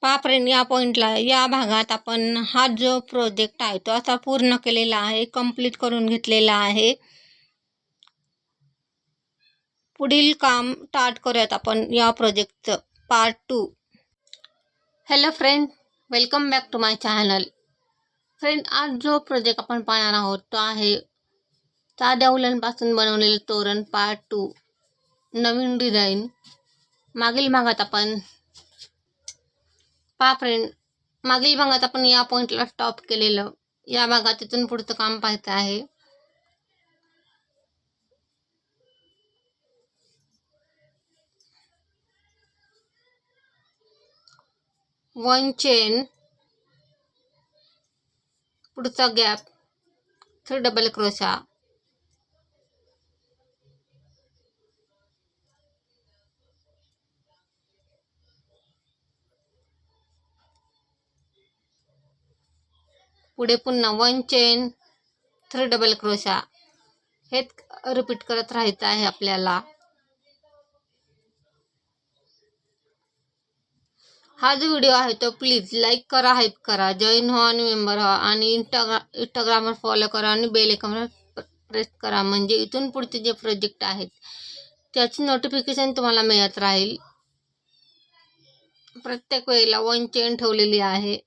पहा फ्रेंड, या पॉईंटला या भागात आपण हा जो प्रोजेक्ट आहे तो असा पूर्ण केलेला आहे, कंप्लीट करून घेतलेला आहे. पुढील काम स्टार्ट करूयात आपण या प्रोजेक्टचं part 2. Hello friend, welcome back to my channel. Friend, आज जो प्रोजेक्ट आपण पाहणार आहोत तो आहे साध्या उलांपासून बनवलेले तोरण पार्ट 2, नवीन डिझाईन. मागील भागात आपण पहा फ्रेंड, मागील भागात आपण या पॉईंटला स्टॉप केलेलं. या भागात इथून पुढचं काम पाहायचं आहे. वन चेन, पुढचा गॅप, 3 डबल क्रोशा, पुढे पुन्हा 1 चेन, 3 डबल क्रोशा. हेच रिपीट करत राहायचं आहे आपल्याला. हा जो व्हिडिओ आहे तो प्लीज लाईक करा, हाईप करा, जॉईन व्हा आणि मेंबर व्हा आणि इंस्टाग्रामवर फॉलो करा आणि बेल आयकॉनवर प्रेस करा, म्हणजे इथून पुढचे जे प्रोजेक्ट आहेत त्याची नोटिफिकेशन तुम्हाला मिळत राहील. प्रत्येक वेळेला 1 चेन ठेवलेली आहे.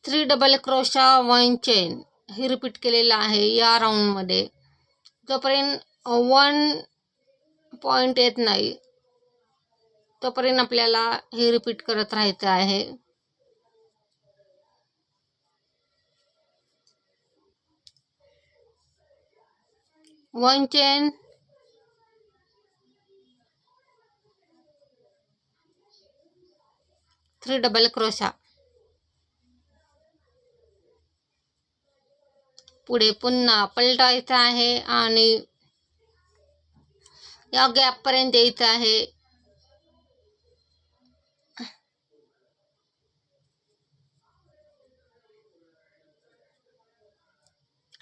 थ्री डबल क्रोशा, 1 चेन हे रिपीट केलेलं आहे या राऊंडमध्ये. जोपर्यंत 1 पॉईंट येत नाही तोपर्यंत आपल्याला हे रिपीट करत राहायचं आहे. One chain, three double crochet, पुढे पुन्हा पलटायचं आहे आणि या गॅप पर्यंत यायचं आहे.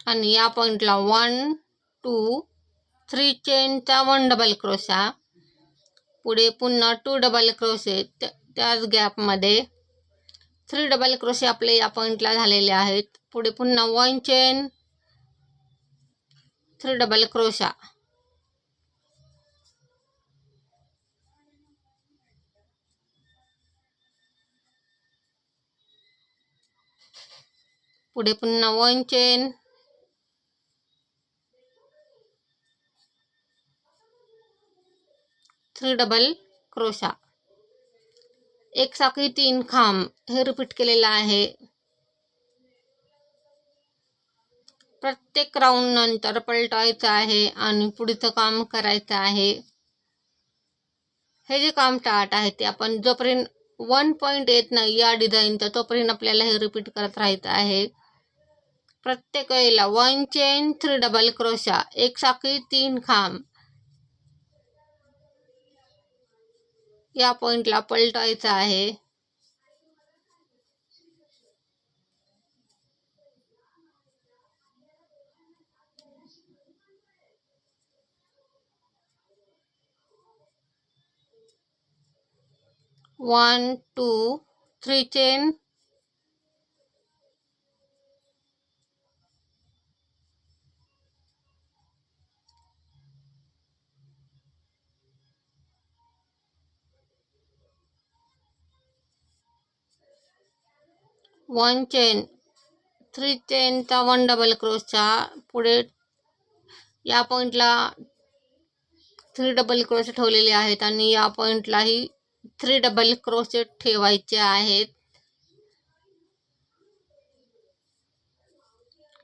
आणि या पॉइंटला 1 2 3 चेनचा 1 डबल क्रोशा, पुढे पुन्हा 2 डबल क्रोशे, त्याच गॅपमध्ये 3 डबल क्रोशे आपले या पॉइंटला झालेले आहेत. पुढे पुन्हा 1 चेन, 3 डबल क्रोशा, पुढे पुन्हा 1 चेन, 3 डबल क्रोशा, एक साखळी 3 खांब हे रिपीट केलेलं आहे. प्रत्येक राऊंड नंतर पलटायचं आहे आणि पुढचं काम करायचं आहे. हे जे काम स्टार्ट आहे ते आपण जोपर्यंत 1 पॉईंट येत नाही या डिझाईनचं तोपर्यंत आपल्याला हे रिपीट करत राहायचं आहे. प्रत्येक वेळेला 1 चेन, 3 डबल क्रोशा, एक साखळी 3 खांब या पॉइंटला पलटायचं आहे. One 2 3 chain, one chain, 3 चेनचा 1 double crochet, पुढे या पॉइंटला 3 डबल क्रोशे ठेवलेले आहेत आणि या पॉइंटलाही 3 डबल क्रोशे ठेवायचे आहेत.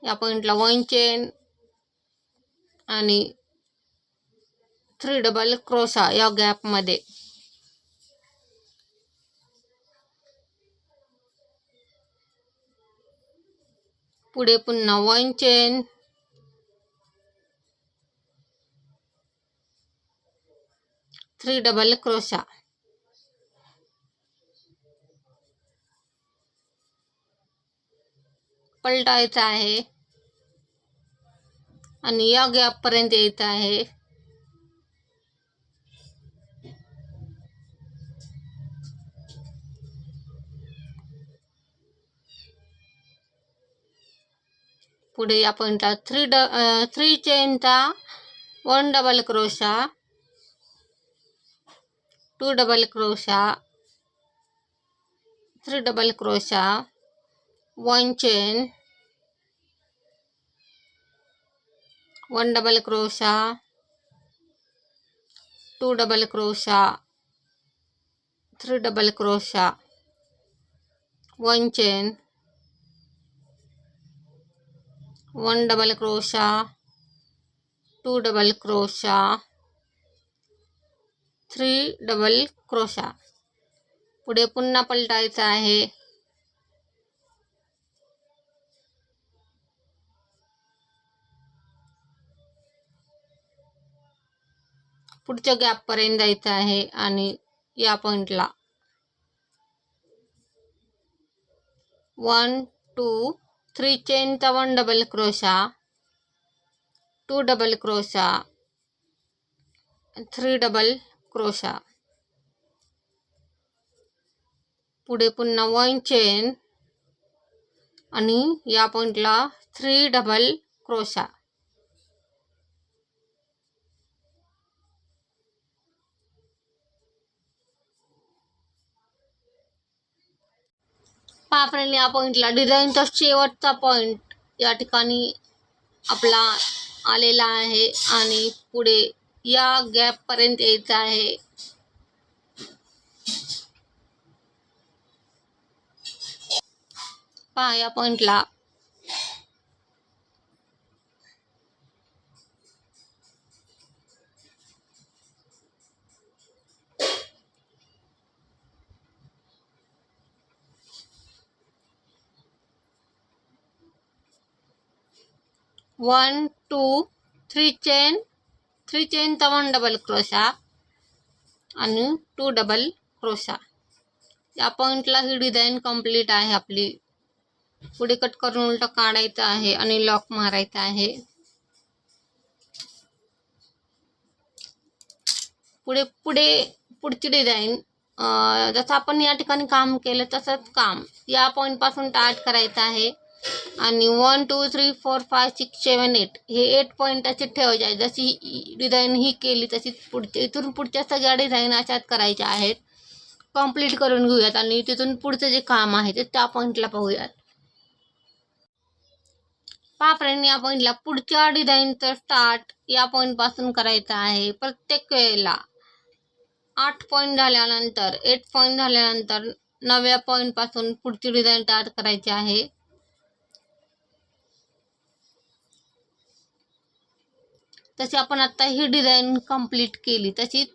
या पॉइंटला 1 चेन आणि 3 डबल क्रोशा या गॅपमध्ये. पुढे पुन्हा 1 चेन, 3 डबल क्रोशा, पलटायचा आहे आणि या गॅपपर्यंत यायचं आहे. पुढे या पॉईंटला थ्री चेनचा 1 double crochet, 2 double crochet, 3 double crochet, 1 chain, 1 double crochet, 2 double crochet, 3 double crochet, 1 chain, 1 double crochet, 2 double crochet, 3 double crochet. पुढे पुन्हा पलटायचं आहे. पुढच्या गॅपपर्यंत जायचं आहे आणि या पॉईंटला 1 2 3 चेनचा 1 double crochet, 2 double crochet, 3 double crochet. पुढे पुन्हा 1 चेन आणि या पॉईंटला 3 डबल क्रोशा. पहा फ्रेंड, या पॉईंटला डिझाईनचा शेवटचा पॉईंट या ठिकाणी आपला आलेला आहे आणि पुढे या गॅपपर्यंत यायचं आहे. पहा या पॉईंटला 1 2 3 चेनचा 1 डबल क्रोशा आणि 2 डबल क्रोशा. या पॉईंटला ही डिझाईन कंप्लीट आहे आपली. पुढे कट करून उलट काढायचं आहे आणि लॉक मारायचा आहे. पुढची डिझाईन जसं आपण या ठिकाणी काम केलं तसंच काम या पॉईंट पासून स्टार्ट करायचं आहे आणि 1 2 3 4 5 6 7 8 हे 8 पॉईंट असे ठेवायचे आहे. जशी डिझाईन ही केली तशीच इथून पुढच्या सगळ्या डिझाईन अशाच करायच्या आहेत. कंप्लीट करून घेऊयात आणि तिथून पुढचं जे काम आहे ते त्या पॉईंटला पाहूयात. पहा फ्रेंड, या पॉईंटला पुढच्या डिझाईनचं स्टार्ट या पॉईंट पासून करायचं आहे. प्रत्येक वेळेला 8 पॉईंट झाल्यानंतर 8 पॉईंट झाल्यानंतर 9व्या पॉईंट पासून पुढची डिझाईन स्टार्ट करायची आहे. तशी आपण आता ही डिझाईन कंप्लीट केली तशीच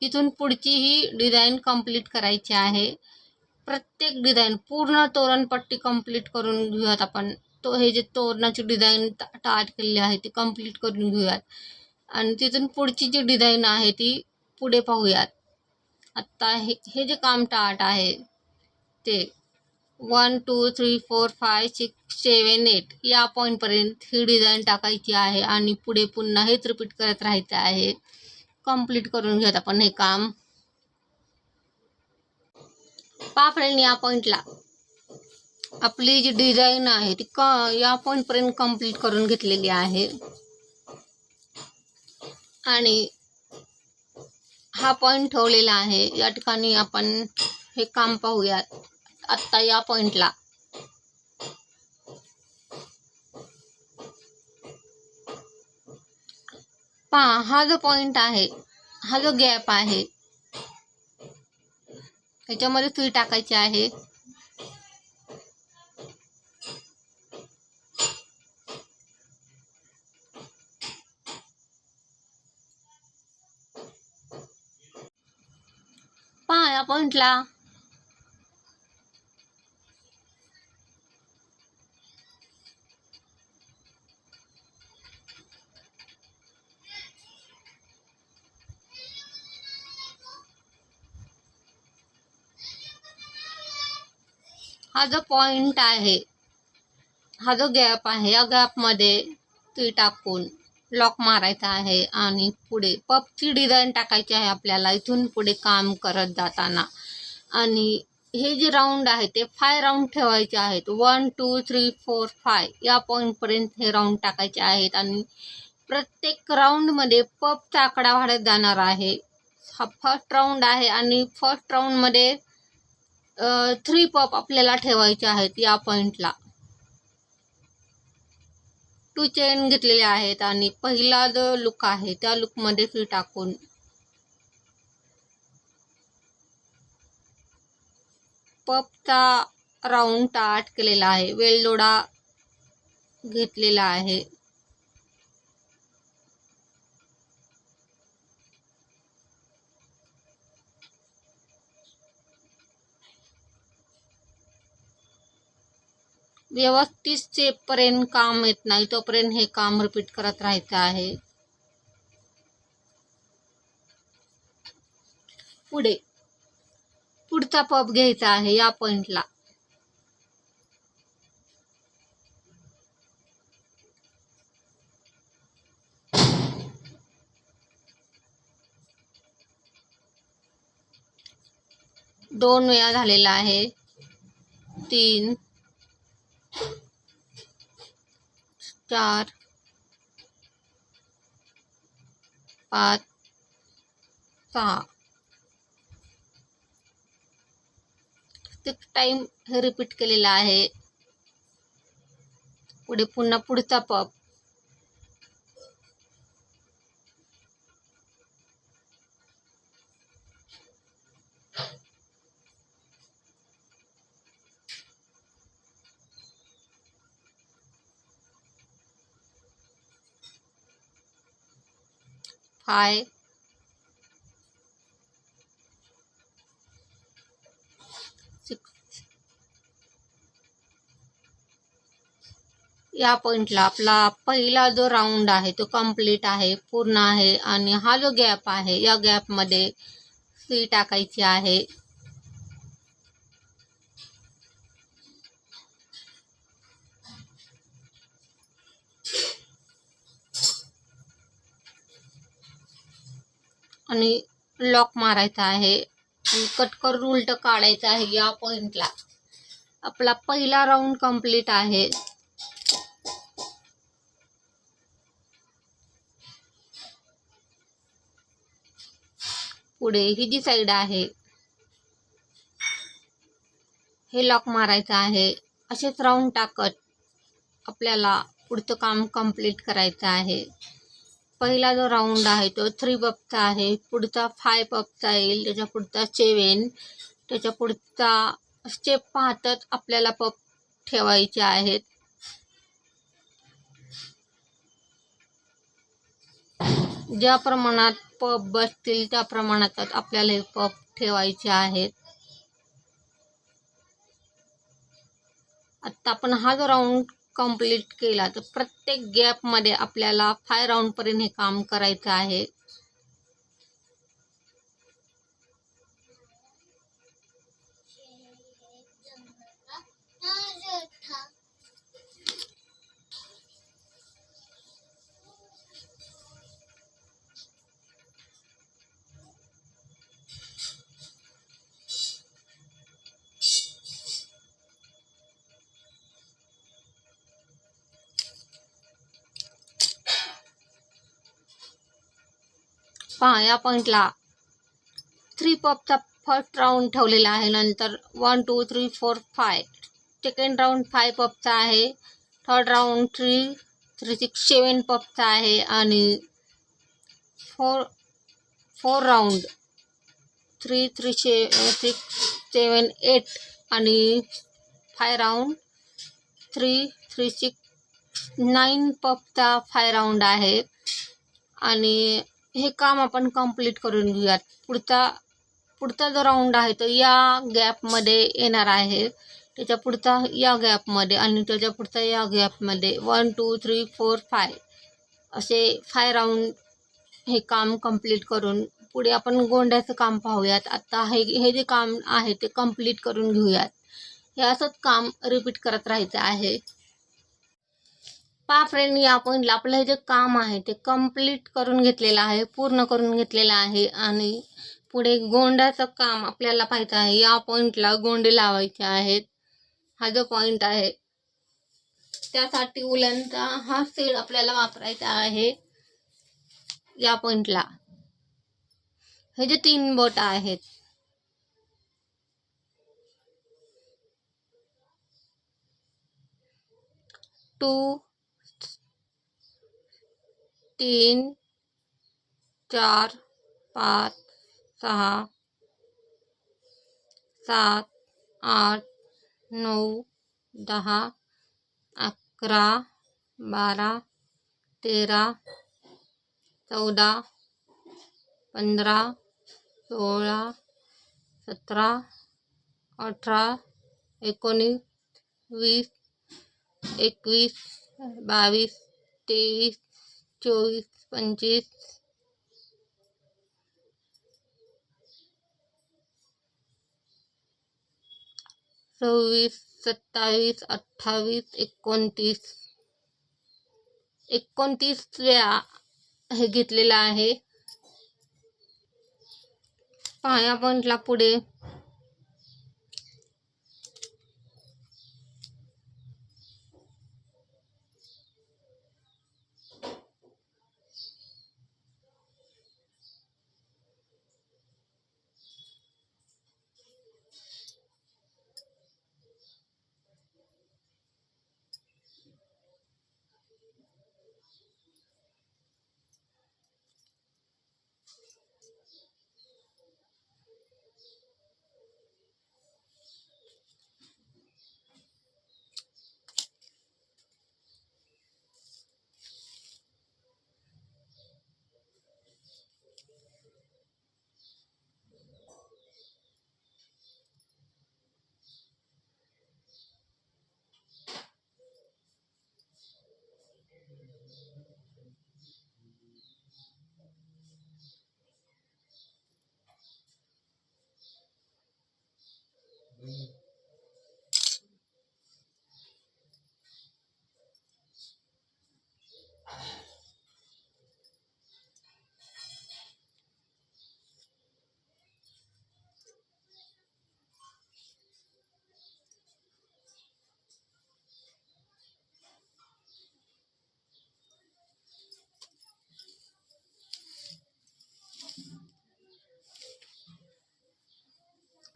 इथून पुढची ही डिझाईन कंप्लीट करायची आहे. प्रत्येक डिझाईन पूर्ण तोरणपट्टी कंप्लीट करून घेऊयात आपण. हे जे तोरणाची डिझाईन स्टार्ट केलेली आहे ती कंप्लीट करून घेऊयात आणि तिथून पुढची जी डिझाईन आहे ती पुढे पाहूयात. आता हे जे काम स्टार्ट आहे ते 1 2 3 4 5 6 7 8 या पॉईंटपर्यंत ही डिझाईन टाकायची आहे आणि पुढे पुन्हा हेच रिपीट करत राहायचं आहे. कंप्लीट करून घेऊयात आपण हे काम. पहा फ्रेंड, या पॉईंटला आपली जी डिझाईन आहे ती या पॉईंटपर्यंत कंप्लीट करून घेतलेली आहे आणि हा पॉईंट ठेवलेला आहे. या ठिकाणी आपण हे काम पाहूयात. आत्ता या पॉईंटला पहा, हा जो पॉईंट आहे, हा जो गॅप आहे त्याच्यामध्ये सुई टाकायची आहे. पहा या पॉईंटला हा जो पॉईंट आहे हा जो गॅप आहे या गॅपमध्ये ती टाकून लॉक मारायचा आहे आणि पुढे पफची डिझाईन टाकायची आहे आपल्याला इथून पुढे काम करत जाताना. आणि हे जे राऊंड आहे ते 5 राऊंड ठेवायचे आहेत. 1 2 3 4 5 या पॉईंटपर्यंत हे राऊंड टाकायचे आहेत आणि प्रत्येक राऊंडमध्ये पफचा आकडा वाढत जाणार आहे. हा फर्स्ट राऊंड आहे आणि फर्स्ट राऊंडमध्ये 3 पफ आपल्याला ठेवायचे आहेत. या पॉईंटला 2 चेन घेतलेले आहेत आणि पहिला जो लुक आहे त्या लुकमध्ये ती टाकून पफचा राऊंड टाट केलेला आहे. वेलदोडा घेतलेला आहे. व्यवस्थित शेपपर्यंत काम येत नाही तोपर्यंत हे काम रिपीट करत राहायचं आहे. पुढचा पफ घ्यायचा आहे या पॉइंटला. दोन वेळा झालेला आहे. 3 4 5 6 6 टाइम हे रिपीट केलेला आहे. पुढे पुन्हा पुढचा पफ. फाय 6 या पॉइंटला आपला पहिला जो राऊंड आहे तो कंप्लीट आहे, पूर्ण आहे. आणि हा जो गॅप आहे या गॅपमध्ये सुई टाकायची आहे. आणि लॉक मारायचा आहे आणि कट करून उलट काढायचं आहे. या पॉइंटला आपला पहिला राऊंड कंप्लीट आहे. पुढे ही जी साईड आहे हे लॉक मारायचं आहे. असेच राऊंड टाकत आपल्याला पुढचं काम कंप्लीट करायचं आहे. पहिला जो राऊंड आहे तो 3 पफचा आहे. पुढचा 5 पफचा येईल. त्याच्या पुढचा 7, त्याच्या पुढचा स्टेप पाहतच आपल्याला पफ ठेवायचे आहेत. ज्या प्रमाणात पफ बसतील त्या प्रमाणातच आपल्याला हे पफ ठेवायचे आहेत. आता आपण हा जो राऊंड कंप्लीट केला तर प्रत्येक गॅपमध्ये आपल्याला 5 राऊंडपर्यंत हे काम करायचं आहे. पहा या पॉइंटला 3 पफचा फर्स्ट राऊंड ठेवलेला आहे. नंतर 1 2 3 4 5 सेकंड राऊंड 5 पफचा आहे. थर्ड राऊंड 3 3 6 7 पफचा आहे. आणि 4 राऊंड 3 3 6 7 8 आणि 5 राऊंड 3 3 6 9 पफचा 5 राऊंड आहे. आणि हे काम आपण कंप्लीट करून घेऊयात. पुढचा जो राऊंड आहे तो या गॅपमध्ये येणार आहे. त्याच्या पुढचा या गॅपमध्ये आणि त्याच्या पुढचा या गॅपमध्ये 1 2 3 4 5 असे 5 राऊंड हे काम कंप्लीट करून पुढे आपण गोंड्याचं काम पाहूयात. आता हे जे काम आहे ते कंप्लीट करून घेऊयात. हे असंच काम रिपीट करत राहायचं आहे. पहा फ्रेंड, या पॉईंटला आपलं हे जे काम आहे ते कंप्लीट करून घेतलेलं आहे, पूर्ण करून घेतलेलं आहे. आणि पुढे गोंड्याचं काम आपल्याला पाहायचं आहे. या पॉईंटला गोंडे लावायचे आहेत. हा जो पॉईंट आहे त्यासाठी उलनचा हा शेड आपल्याला वापरायचा आहे. या पॉईंटला हे जे 3 बोट आहेत, टू 3 4 5 6 7 8 9 10 11 12 13 14 15 16 17 18 19 20 21 22 23 24 25 26 27 28 29 वेळा हे घेतलेलं आहे. पहा, या पॉईंटला पुढे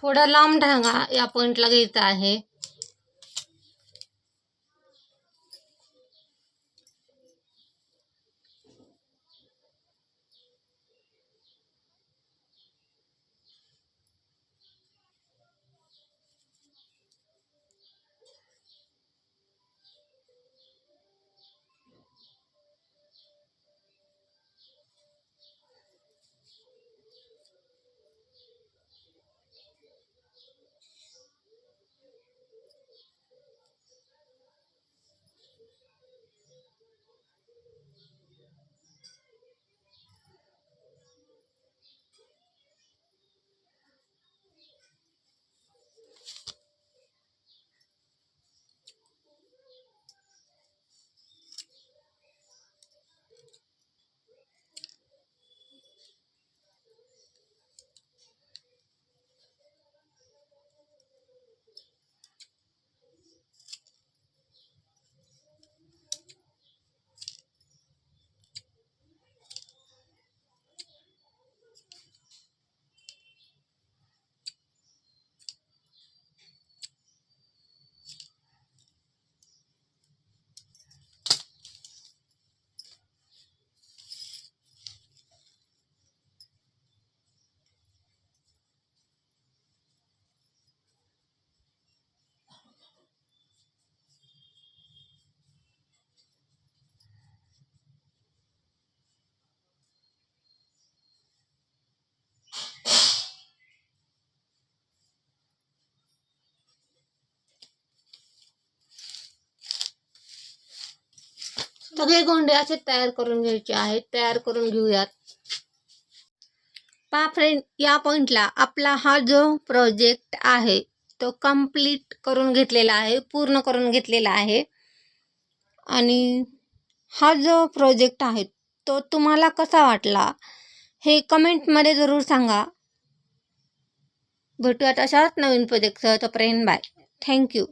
थोडा लांब धागा या पॉईंटला घ्यायचा आहे. सगळे गोंडे असे तयार करून घ्यायचे आहेत. तयार करून घेऊयात. पहा फ्रेंड, या पॉईंटला आपला हा जो प्रोजेक्ट आहे तो कंप्लीट करून घेतलेला आहे, पूर्ण करून घेतलेला आहे. आणि हा जो प्रोजेक्ट आहे तो तुम्हाला कसा वाटला हे कमेंटमध्ये जरूर सांगा. भेटूयात अशाच नवीन प्रोजेक्टसह. तोपर्यंत बाय. थँक्यू.